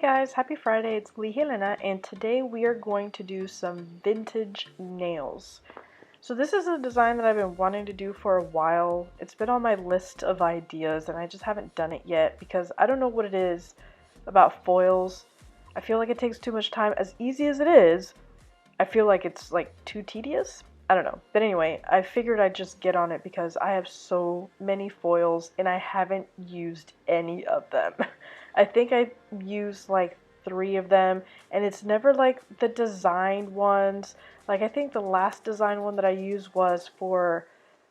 guys, happy Friday, it's Lee Helena, and today we are going to do some vintage nails. So this is a design that I've been wanting to do for a while. It's been on my list of ideas and I just haven't done it yet because I don't know what it is about foils. I feel like it takes too much time. As easy as it is, I feel like it's like too tedious. I don't know. But anyway, I figured I'd just get on it because I have so many foils and I haven't used any of them. I think I've used like 3 of them, and it's never like the designed ones. Like I think the last design one that I used was for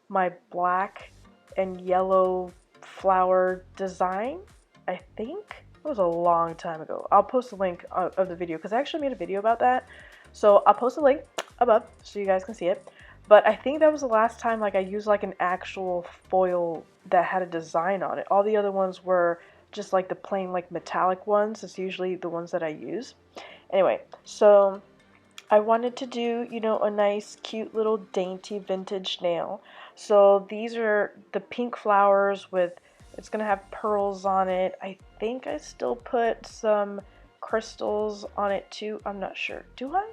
my black and yellow flower design. I think it was a long time ago. I'll post a link of the video because I actually made a video about that. So I'll post a link above so you guys can see it. But I think that was the last time like I used like an actual foil that had a design on it. All the other ones were just like the plain like metallic ones. It's usually the ones that I use. Anyway, so I wanted to do, you know, a nice cute little dainty vintage nail. So these are the pink flowers with, it's gonna have pearls on it. I think I still put some crystals on it too. I'm not sure. Do I?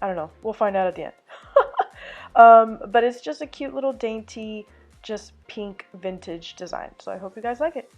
I don't know. We'll find out at the end. But it's just a cute little dainty, just pink vintage design. So I hope you guys like it.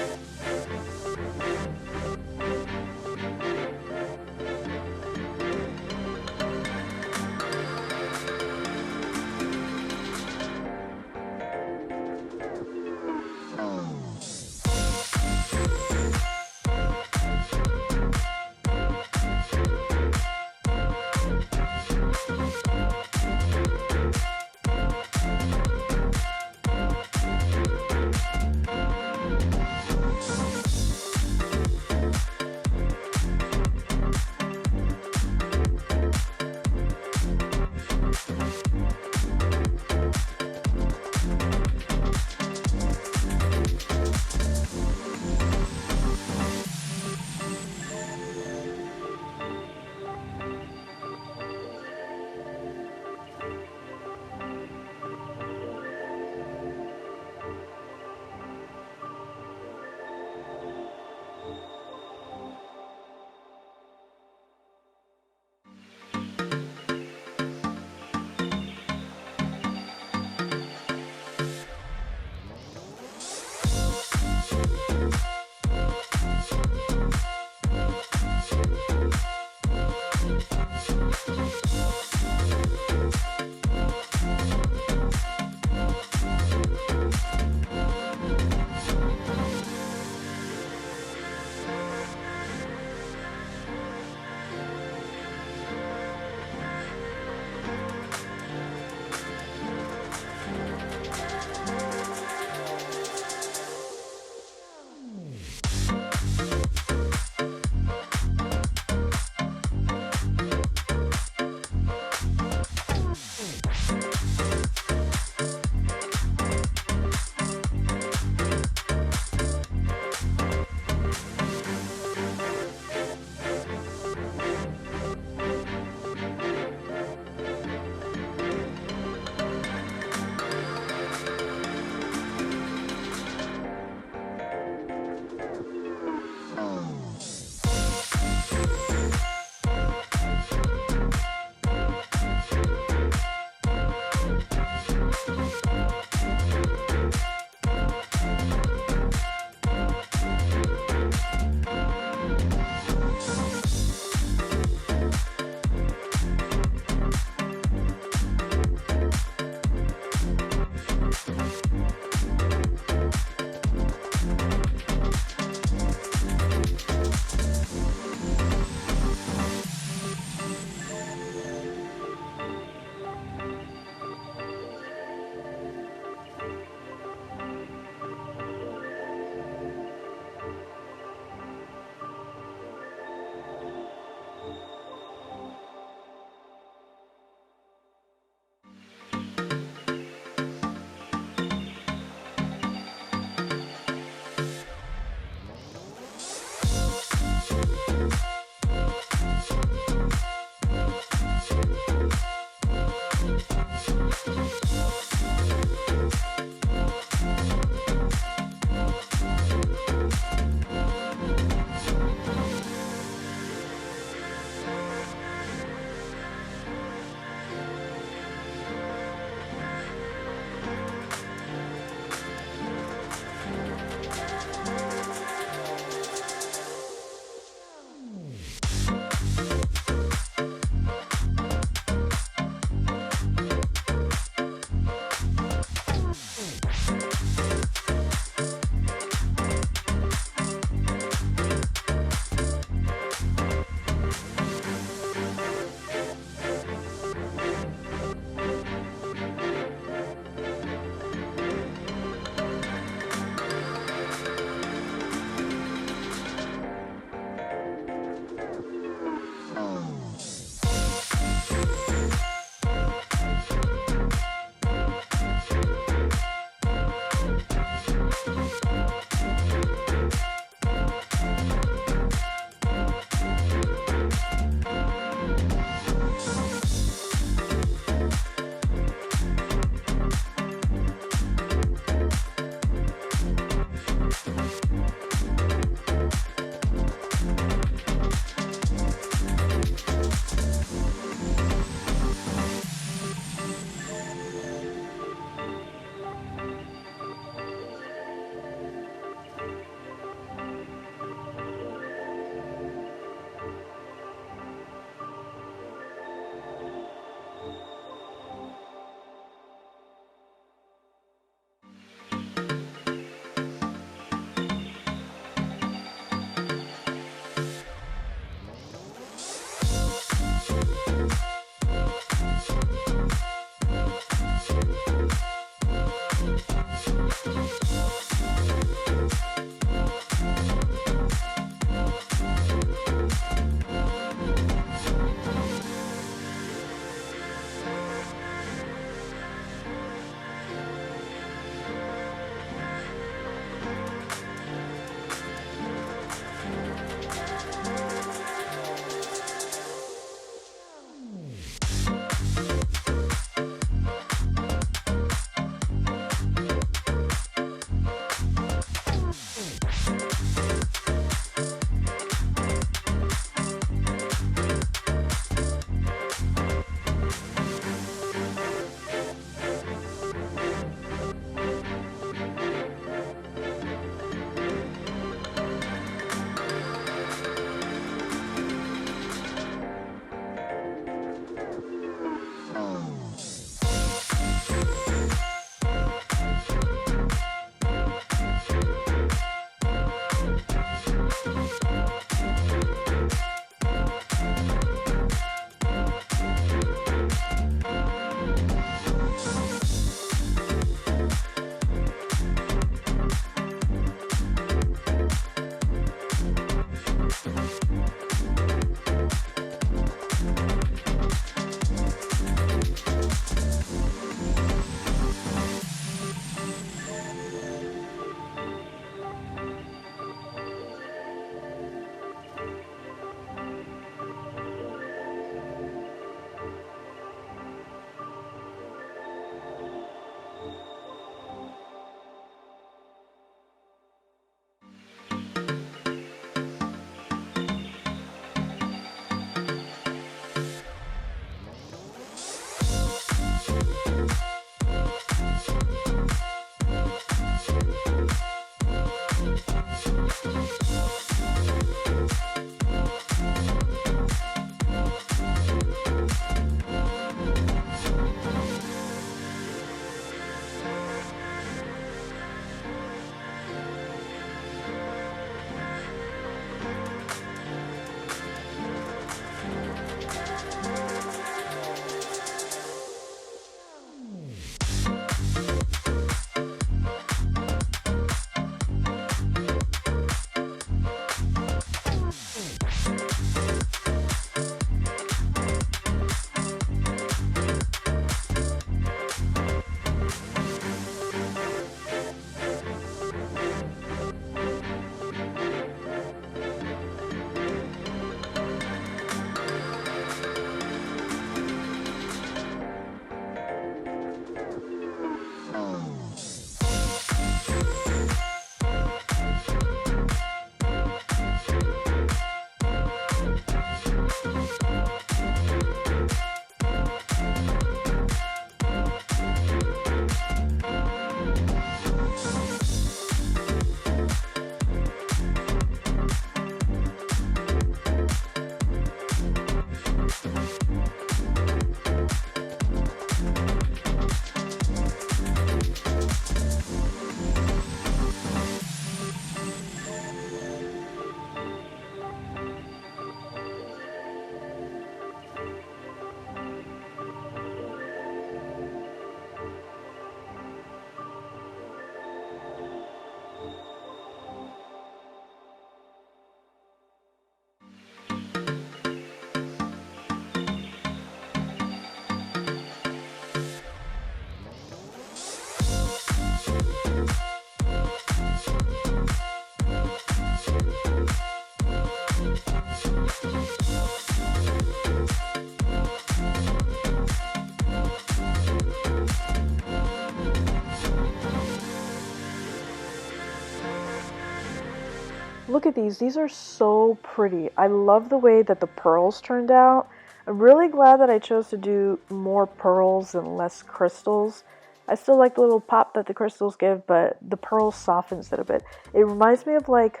Look at these. These are so pretty. I love the way that the pearls turned out. I'm really glad that I chose to do more pearls and less crystals. I still like the little pop that the crystals give, but the pearls softens it a bit. It reminds me of like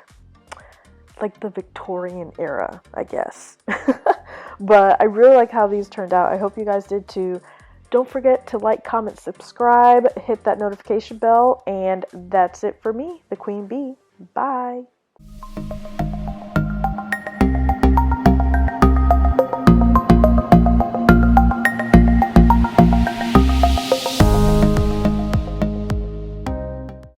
the Victorian era, I guess. But I really like how these turned out. I hope you guys did too. Don't forget to like, comment, subscribe, hit that notification bell, and that's it for me, the Queen Bee. Bye.